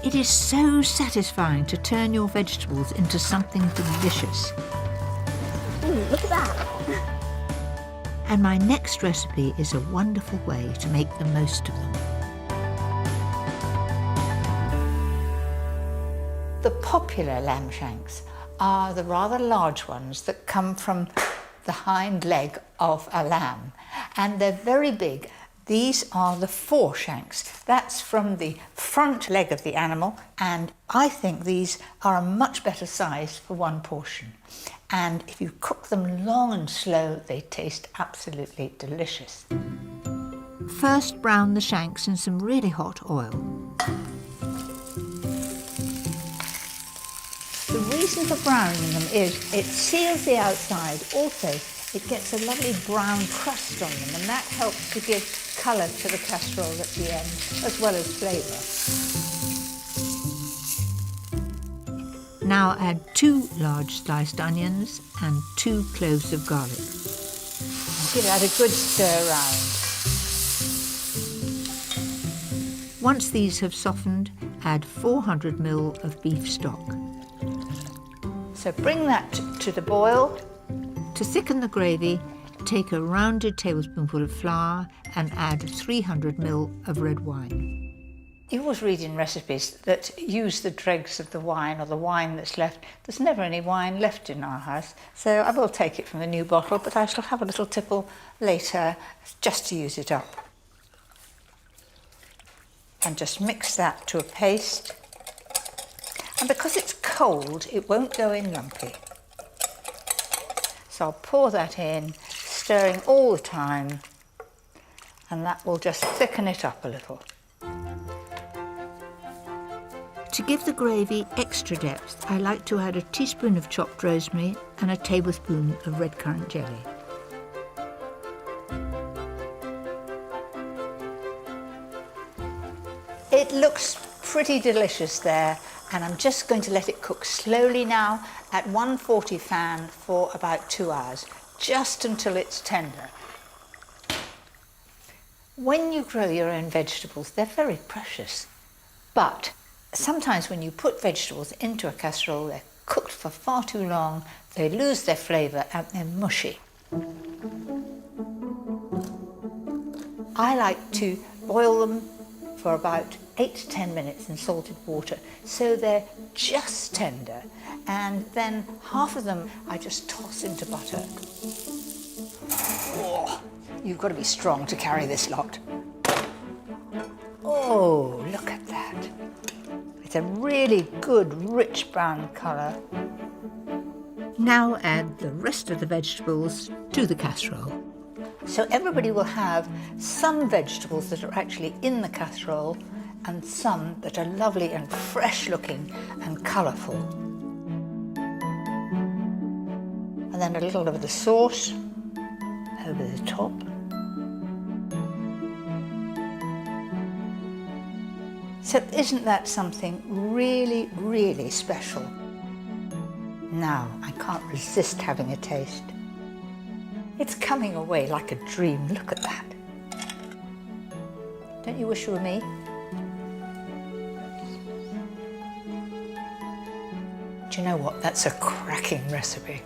It is so satisfying to turn your vegetables into something delicious. Look at that. And my next recipe is a wonderful way to make the most of them. The popular lamb shanks are the rather large ones that come from the hind leg of a lamb, and they're very big. These are the fore shanks. That's from the front leg of the animal, and I think these are a much better size for one portion. And if you cook them long and slow, they taste absolutely delicious. First, brown the shanks in some really hot oil. The reason for browning them is it seals the outside. Also, it gets a lovely brown crust on them, and that helps to give colour to the casserole at the end, as well as flavour. Now add 2 large sliced onions and 2 cloves of garlic. Give that a good stir round. Once these have softened, add 400 ml of beef stock. So bring that to the boil. To thicken the gravy, take a rounded tablespoonful of flour and add 300 ml of red wine. You always read in recipes that use the dregs of the wine or the wine that's left. There's never any wine left in our house, so I will take it from the new bottle, but I shall have a little tipple later just to use it up. And just mix that to a paste. And because it's cold, it won't go in lumpy. So I'll pour that in, stirring all the time, and that will just thicken it up a little. To give the gravy extra depth, I like to add a teaspoon of chopped rosemary and a tablespoon of red currant jelly. It looks pretty delicious there, and I'm just going to let it cook slowly now at 140 fan for about 2 hours, just until it's tender. When you grow your own vegetables, they're very precious, but sometimes when you put vegetables into a casserole, they're cooked for far too long, they lose their flavour and they're mushy. I like to boil them for about 8 to 10 minutes in salted water, so they're just tender, and then half of them I just toss into butter. Oh, you've got to be strong to carry this lot. Oh, look at that. It's a really good, rich brown colour. Now add the rest of the vegetables to the casserole. So everybody will have some vegetables that are actually in the casserole and some that are lovely and fresh looking and colourful. And then a little of the sauce over the top. So isn't that something really, really special? Now, I can't resist having a taste. It's coming away like a dream. Look at that. Don't you wish you were me? Do you know what? That's a cracking recipe.